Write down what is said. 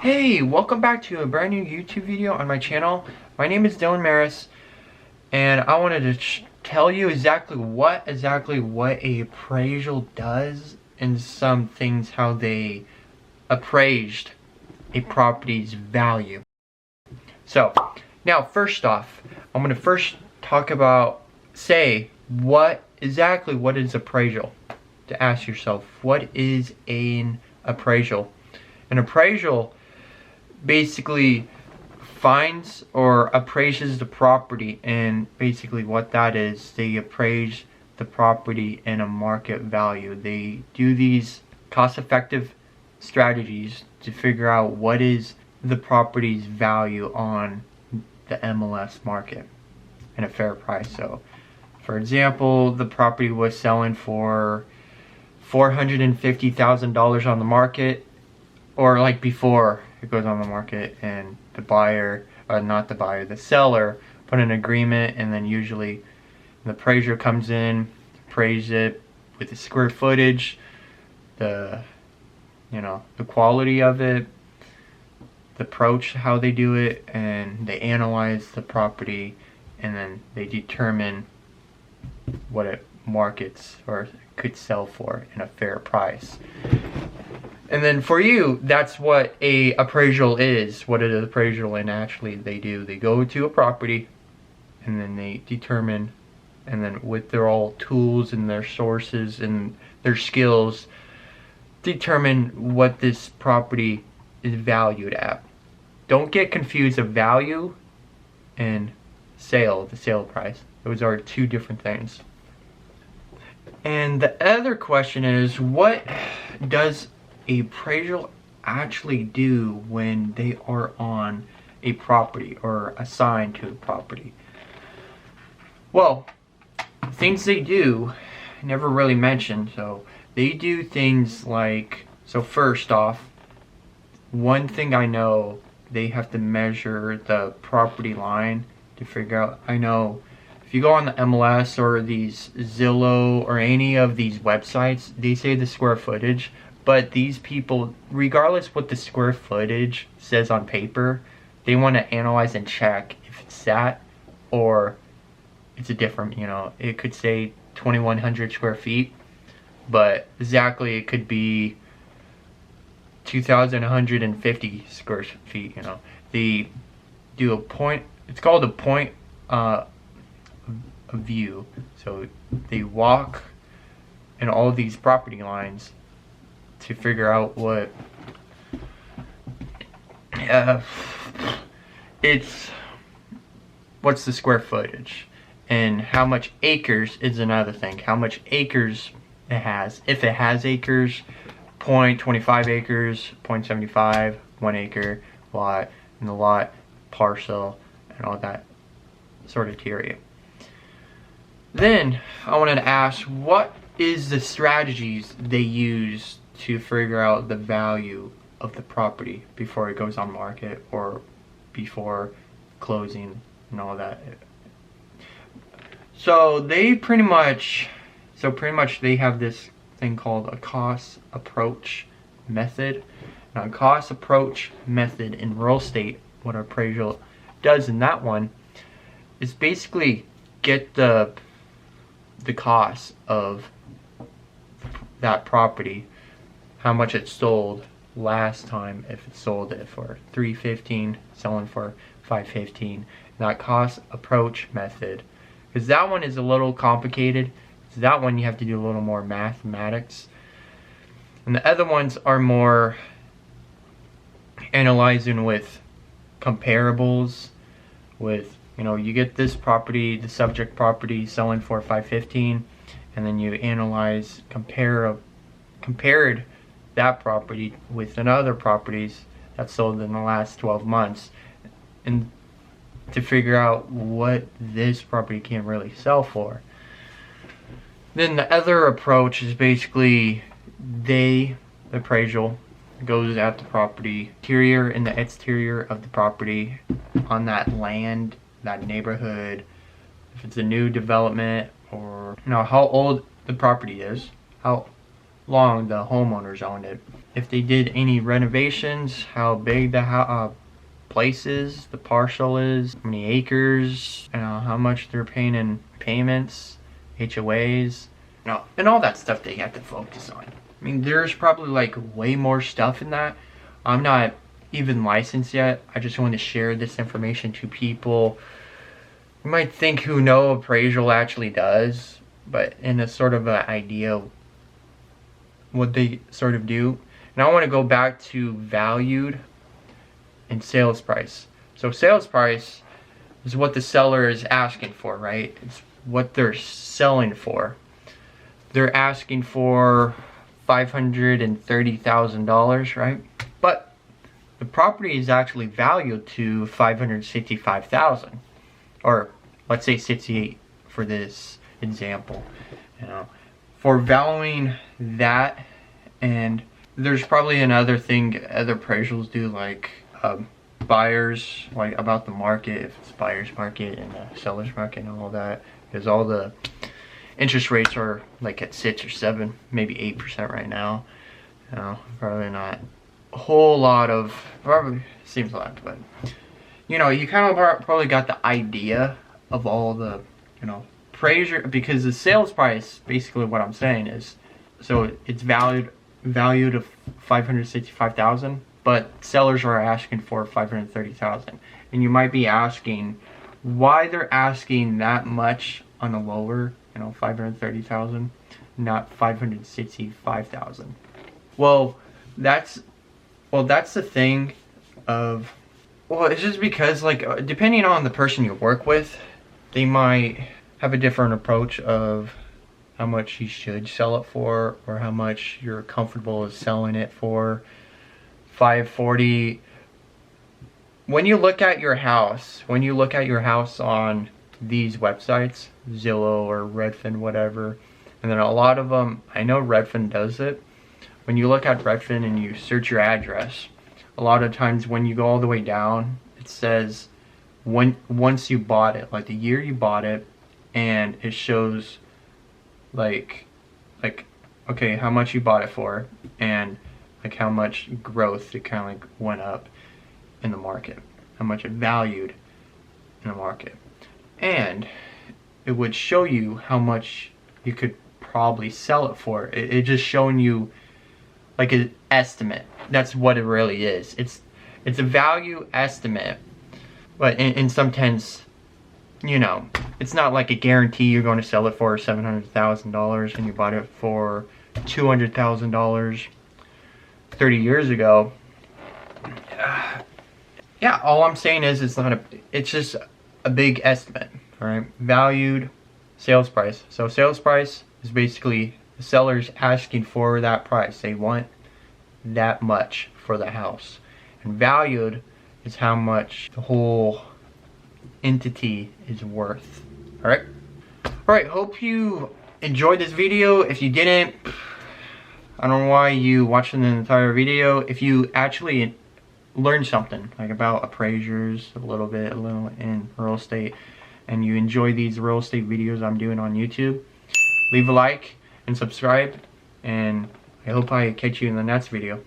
Hey, welcome back to a brand new YouTube video on my channel. My name is Dylan Maris, and I wanted to tell you exactly what a appraisal does and some things how they appraised a property's value. So, now first off, I'm going to first talk about, what is appraisal? To ask yourself, what is an appraisal? An appraisal basically finds or appraises the property, and basically what that is, they appraise the property in a market value. They do these cost-effective strategies to figure out what is the property's value on the MLS market and a fair price. So for example, the property was selling for $450,000 on the market, or like before it goes on the market, and the buyer, or not the buyer, the seller put an agreement, and then usually the appraiser comes in, appraise it with the square footage, the quality of it, the approach, how they do it, and they analyze the property, and then they determine what it markets or could sell for in a fair price. And then for you, that's what a appraisal is. What an appraisal, and actually they do. They go to a property, and then they determine, and then with their all tools and their sources and their skills, determine what this property is valued at. Don't get confused of value and sale, the sale price. Those are two different things. And the other question is, what does a appraisal actually do when they are on a property or assigned to a property? Well, things they do, never really mentioned. So they do things like, so first off, one thing I know, they have to measure the property line to figure out. I know if you go on the MLS or these Zillow or any of these websites, they say the square footage, but these people, regardless what the square footage says on paper, they want to analyze and check if it's that or it's a different, it could say 2,100 square feet, but exactly it could be 2,150 square feet. They do a point, it's called a point of view. So they walk in all these property lines to figure out what's the square footage, and how much acres is another thing. How much acres it has. If it has acres, 0.25 acres, 0.75, 1 acre lot, and the lot, parcel, and all that sort of area. Then I wanted to ask, what is the strategies they use to figure out the value of the property before it goes on market or before closing and all that? So they pretty much they have this thing called a cost approach method. Now, a cost approach method in real estate, what appraisal does in that one is basically get the cost of that property, how much it sold last time, if it sold it for $315, selling for $515. That cost approach method, because that one is a little complicated. So that one you have to do a little more mathematics, and the other ones are more analyzing with comparables. With, you get this property, the subject property, selling for $515, and then you analyze, compared that property with another properties that sold in the last 12 months, and to figure out what this property can really sell for. Then the other approach is basically the appraisal goes at the property, interior and the exterior of the property, on that land, that neighborhood, if it's a new development, or how old the property is, how long the homeowners owned it. If they did any renovations, how big the place is, the parcel is, how many acres, how much they're paying in payments, HOAs, and all that stuff they have to focus on. I mean, there's probably like way more stuff in that. I'm not even licensed yet. I just want to share this information to people. You might think who know appraisal actually does, but in a sort of an idea of what they sort of do. And I want to go back to valued and sales price. So sales price is what the seller is asking for, right? It's what they're selling for. They're asking for $530,000, right? But the property is actually valued to $565,000, or let's say 68 for this example. For valuing that, and there's probably another thing other appraisals do, like buyers, like about the market, if it's buyer's market and the seller's market and all that, because all the interest rates are like at 6 or 7, maybe 8% right now. Probably not a whole lot of, probably seems a lot, but you kind of probably got the idea of all the appraisal, because the sales price, basically what I'm saying is, so it's valued of $565,000, but sellers are asking for $530,000, and you might be asking why they're asking that much on a lower, $530,000, not $565,000. Well, that's the thing of, it's just because, like, depending on the person you work with, they might have a different approach of how much you should sell it for, or how much you're comfortable with selling it for. 540. When you look at your house on these websites, Zillow or Redfin, whatever, and then a lot of them, I know Redfin does it. When you look at Redfin and you search your address, a lot of times when you go all the way down, it says once you bought it, like the year you bought it, and it shows like okay, how much you bought it for, and like how much growth it kind of like went up in the market, how much it valued in the market, and it would show you how much you could probably sell it for. It just showing you like an estimate. That's what it really is. It's a value estimate, but in some sense, it's not like a guarantee you're going to sell it for $700,000 and you bought it for $200,000 30 years ago. Yeah, all I'm saying is it's just a big estimate, all right? Valued, sales price. So sales price is basically the seller's asking for that price. They want that much for the house. And valued is how much the whole entity is worth. Alright, hope you enjoyed this video. If you didn't, I don't know why you watched the entire video. If you actually learned something like about appraisers a little in real estate, and you enjoy these real estate videos I'm doing on YouTube, leave a like and subscribe, and I hope I catch you in the next video.